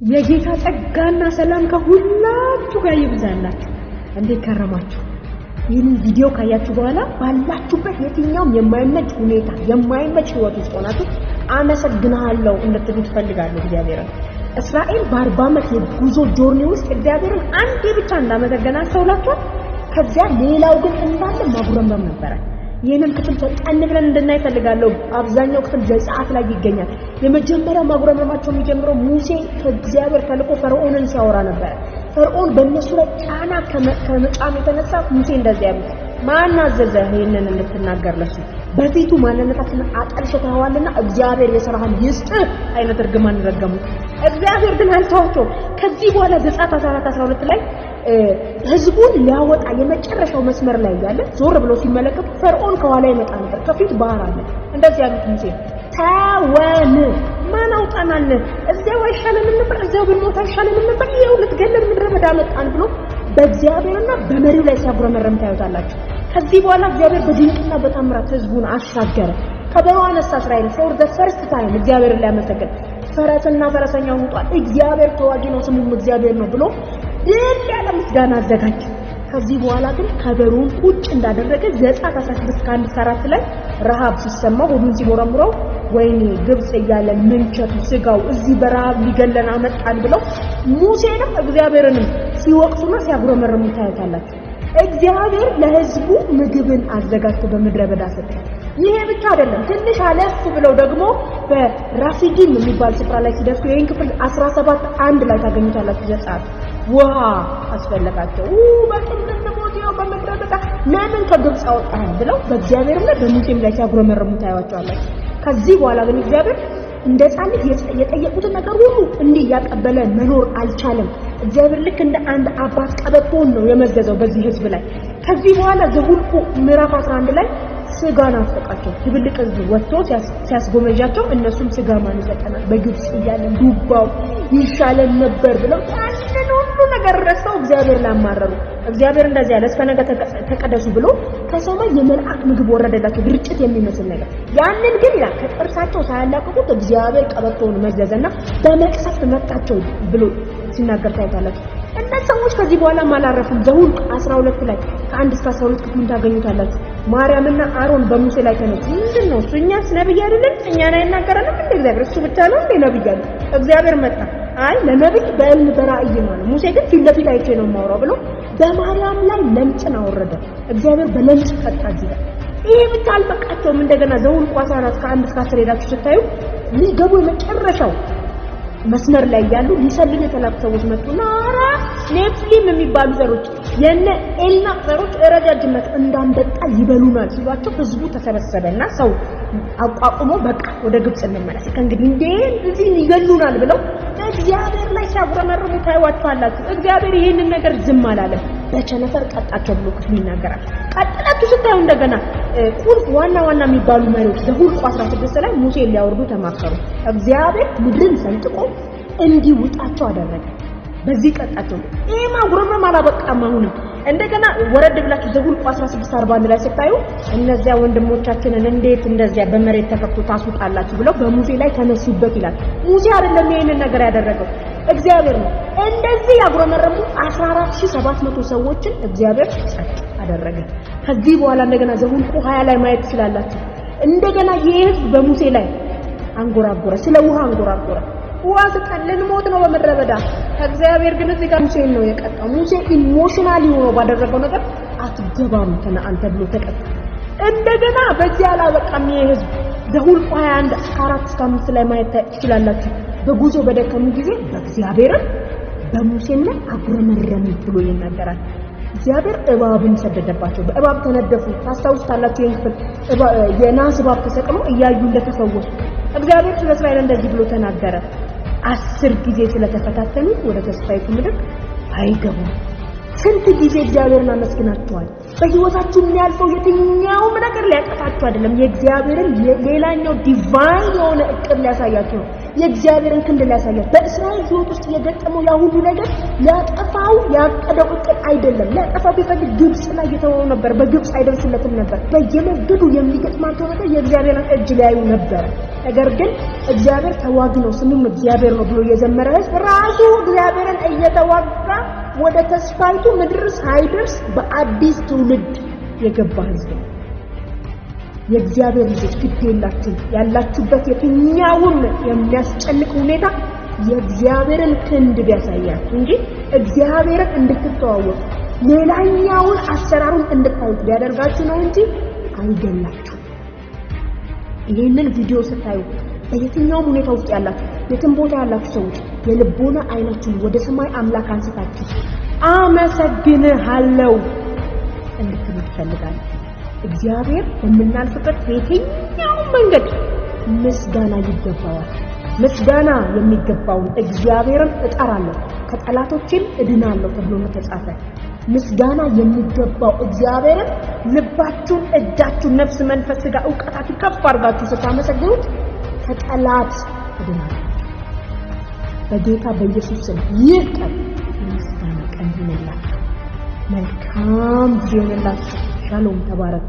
የጌታ ጸጋና ሰላም ከሁላችሁ ጋር ይብዛላችሁ። እንዴት ከረማችሁ? ይህን ቪዲዮ ካያችሁ በኋላ ባላችሁበት የትኛውም የማይመች ሁኔታ የማይመች ህይወት ውስጥ ሆናችሁ አመሰግናለሁ እንድትሉ ፈልጋለሁ። እግዚአብሔርን እስራኤል በ40 ዓመት የጉዞ ጆርኒ ውስጥ እግዚአብሔርን አንዴ ብቻ እንዳመሰገና አስተውላችኋል። ከዚያ ሌላው ግን እንዳለ ማጉረምረም ነበረ። ይሄንን ክፍል ፈጣን ብለን እንድናይ ፈልጋለሁ። አብዛኛው ክፍል ዘጸአት ላይ ይገኛል። የመጀመሪያው ማጉረምረማቸው የሚጀምረው ሙሴ ከእግዚአብሔር ተልቆ ፈርዖንን ሲያወራ ነበር። ፈርዖን በእነሱ ላይ ጫና ከመጫን የተነሳ ሙሴ እንደዚህ ያሉት ማን አዘዘህ ይሄንን እንድትናገር? ለሱ በፊቱ ማንነታችንን አጠልሽተዋልና እግዚአብሔር የሥራህን ይስጥህ አይነት እርግማን ረገሙት። እግዚአብሔር ግን አልተዋቸው። ከዚህ በኋላ ዘጸአት 14:12 ላይ ህዝቡን ሊያወጣ የመጨረሻው መስመር ላይ ያለ ዞር ብሎ ሲመለከቱ ፈርዖን ከኋላ ይመጣ ነበር፣ ከፊት ባህር አለ። እንደዚህ ያሉት ሙሴ ታወን ማን አውጣናል? እዚያው አይሻለንም ነበር? እዚያው ብንሞት አይሻለንም ነበር? ይኸው ልትገለን ምድረ በዳ መጣን ብሎ በእግዚአብሔርና በመሪው ላይ ሲያጉረመረም ታዩታላችሁ። ከዚህ በኋላ እግዚአብሔር በድንቅና በታምራት ህዝቡን አሻገረ። ከበረሃ አነሳ እስራኤል ፎር ዘ ፈርስት ታይም እግዚአብሔርን ሊያመሰግን ፈረስና ፈረሰኛው ወጣ። እግዚአብሔር ተዋጊ ነው ስሙም እግዚአብሔር ነው ብሎ ድል ያለ ምስጋና አዘጋጀ። ከዚህ በኋላ ግን ከበሩን ቁጭ እንዳደረገ ዘጸአት 16:1-4 ላይ ረሃብ ሲሰማ ሆዱን ሲሞረምረው ወይኔ ግብጽ እያለ ምንቸቱ ስጋው እዚህ በረሃብ ሊገለን አመጣን ብለው ሙሴንም እግዚአብሔርንም ሲወቅሱና ሲያጉረመርሙ ታያላችሁ። እግዚአብሔር ለህዝቡ ምግብን አዘጋጅቶ በምድረ በዳ ሰጠ። ይሄ ብቻ አይደለም። ትንሽ አለፍ ብለው ደግሞ በራፊዲም የሚባል ስፍራ ላይ ሲደርሱ ይሄን ክፍል 17:1 ላይ ታገኙታላችሁ። ዘጸአት ውሃ አስፈለጋቸው። በጥንት ቦታው በምድረ በዳ ለምን ከግብጽ አወጣን ብለው በእግዚአብሔርና በሙሴም ላይ ሲያጉረመርሙ ታያቸዋላችሁ። ከዚህ በኋላ ግን እግዚአብሔር እንደ ጻልት የጠየቁትን ነገር ሁሉ እንዲህ ያቀበለ መኖር አልቻለም። እግዚአብሔር ልክ እንደ አንድ አባት ቀበቶን ነው የመዘዘው በዚህ ህዝብ ላይ። ከዚህ በኋላ ዘኍልቍ ምዕራፍ 11 ላይ ስጋን አስጠቃቸው። ትብልቅ ህዝብ ወጥቶ ሲያስጎመዣቸው እነሱም ስጋ ማን ይሰጠናል በግብጽ እያለን ዱባው ይሻለን ነበር ብለው ያንን ሁሉ ነገር ረስተው እግዚአብሔር ላማረሩ። እግዚአብሔር እንደዚህ ያለ እስከ ነገ ተቀደሱ ብሎ ከሰማይ የመልአክ ምግብ ወረደላቸው፣ ድርጭት የሚመስል ነገር። ያንን ግን ያ ከጥርሳቸው ሳያላቅቁት እግዚአብሔር ቀበቶውን መዘዘና በመቅሰፍት መታቸው ብሎ ሲናገር ታይታላችሁ። እነዚህ ሰዎች ከዚህ በኋላ አላረፉም። ዘኍልቍ 12 ላይ ከ1-12 ክፍሉን ታገኙታላችሁ። ማርያምና አሮን በሙሴ ላይ ተነሱ። ምንድነው እሱ? እኛስ ነብይ አይደለን? እኛን አይናገረንም እንደ እግዚአብሔር? እሱ ብቻ ነው እንደ ነብይ አለ። እግዚአብሔር መጣ። አይ ለነብይ በእልም በራእይ ነው። ሙሴ ግን ፊት ለፊት አይቼ ነው የማወራው ብሎ በማርያም ላይ ለምጽን አወረደ። እግዚአብሔር በለምጽ ቀጣ። እዚህ ይሄ ብቻ አልበቃቸውም። እንደገና ዘኍልቍ 14 ከ1-10 ሄዳችሁ ስታዩ ሊገቡ የመጨረሻው መስመር ላይ ያሉ ሊሰልሉ የተላኩ ሰዎች መጡና አራ ኔፍሊም የሚባሉ ዘሮች የነ ኤልናቅ ዘሮች ረጃጅመት እንዳንበጣ ይበሉናል ሲሏቸው ህዝቡ ተሰበሰበና ሰው አቋቁሞ በቃ ወደ ግብጽ እንመለስ ከእንግዲህ እንደዚህ ይገሉናል ብለው እግዚአብሔር ላይ ሲያጉረመርሙ ታዩዋቸዋላችሁ። እግዚአብሔር ይሄንን ነገር ዝም አላለም፣ በቸነፈር ቀጣቸው ብሎ ክፍሉ ይናገራል። ቀጥላችሁ ስታዩ እንደገና ቁልፍ ዋና የሚባሉ መሪዎች ዘኍልቍ 16 ላይ ሙሴ ሊያወርዱ ተማከሩ። እግዚአብሔር ምድርን ሰንጥቆ እንዲውጣቸው አደረገ። በዚህ ቀጣቸው። ይሄ ማጉረምረም አላበቃም። አሁንም እንደገና ወረድ ብላችሁ ዘኍልቍ 16:41 ላይ ስታዩ እነዚያ ወንድሞቻችንን እንዴት እንደዚያ በመሬት ተፈክቶ ታስውጣላችሁ ብለው በሙሴ ላይ ተነሱበት ይላል። ሙሴ አይደለም ይሄንን ነገር ያደረገው እግዚአብሔር ነው። እንደዚህ ያጉረመረሙ 14700 ሰዎችን እግዚአብሔር ጸጥ አደረገ። ከዚህ በኋላ እንደገና ዘኍልቍ 20 ላይ ማየት ትችላላችሁ። እንደገና ይሄ ህዝብ በሙሴ ላይ አንጎራጎረ፣ ስለ ውሃ አንጎራጎረ። ውሃ ተቀለን ሞት ነው በምድረ በዳ። እግዚአብሔር ግን እዚህ ጋር ሙሴን ነው የቀጣው። ሙሴ ኢሞሽናሊ ሆኖ ባደረገው ነገር አትገባም ከነአን ተብሎ ተቀጣ። እንደገና በዚህ አላበቃም። ይሄ ህዝብ ዘኍልቍ 21 4-5 ላይ ማየት ትችላላችሁ። በጉዞ በደከሙ ጊዜ በእግዚአብሔር በሙሴም ላይ አጉረመረሙ ብሎ ይናገራል። እግዚአብሔር እባብን ሰደደባቸው፣ በእባብ ተነደፉ። ታስታውሱታላችሁ ይሄን ክፍል። የናስ እባብ ተሰቅሎ እያዩ እንደተፈወሱ እግዚአብሔር ስለ እስራኤል እንደዚህ ብሎ ተናገረ። 10 ጊዜ ስለተፈታተኑ ወደ ተስፋይቱ ምድር አይገቡም። ስንት ጊዜ እግዚአብሔርን አመስግናችኋል። በህይወታችሁ የሚያልፈው የትኛውም ነገር ሊያጠፋችሁ አይደለም፣ የእግዚአብሔርን ሌላኛው ዲቫይን የሆነ እቅድ ሊያሳያችሁ ነው። የእግዚአብሔርን ክንድ ሊያሳያችሁ በእስራኤል ሕይወት ውስጥ የገጠመው ያ ሁሉ ነገር ሊያጠፋው ያቀደው እቅድ አይደለም። ሊያጠፋው ቢፈልግ ግብጽ ላይ የተወው ነበር። በግብጽ አይደርስለትም ነበር። በየመንገዱ የሚገጥማቸው ነገር የእግዚአብሔርን እጅ ሊያዩ ነበር። ነገር ግን እግዚአብሔር ተዋጊ ነው፣ ስሙም እግዚአብሔር ነው ብሎ የዘመረ ሕዝብ ራሱ እግዚአብሔርን እየተዋጋ ወደ ተስፋይቱ ምድር ሳይደርስ በአዲስ ትውልድ የገባ ሕዝብ ነው። የእግዚአብሔር ልጆች ግድ የላችሁ ያላችሁበት የትኛውም የሚያስጨንቅ ሁኔታ የእግዚአብሔርን ክንድ ቢያሳያችሁ እንጂ እግዚአብሔርን እንድትተዋወቁ ሌላኛውን አሰራሩን እንድታዩት ቢያደርጋችሁ ነው እንጂ አይገላችሁ። ይህንን ቪዲዮ ስታዩ በየትኛውም ሁኔታ ውስጥ ያላችሁ የትም ቦታ ያላችሁ ሰዎች የልቦና አይናችሁን ወደ ሰማይ አምላክ አንስታችሁ አመሰግንሃለሁ እንድትሉ ትፈልጋለሁ። እግዚአብሔር በምናልፍበት የትኛውም መንገድ ምስጋና ይገባዋል። ምስጋና የሚገባውን እግዚአብሔርን እጠራለሁ ከጠላቶቼም እድናለሁ ተብሎ ተጻፈ። ምስጋና የሚገባው እግዚአብሔርን ልባችሁን፣ እጃችሁን፣ ነፍስ፣ መንፈስ፣ ሥጋ፣ ዕውቀታችሁ ከፍ አድርጋችሁ ስታመሰግኑት ከጠላት እድናለሁ። በጌታ በኢየሱስ ስም ይህ ቀን ምስጋና ቀን ይሁንላችሁ። መልካም ጊዜ ይሁንላችሁ። ሻሎም ተባረኩ።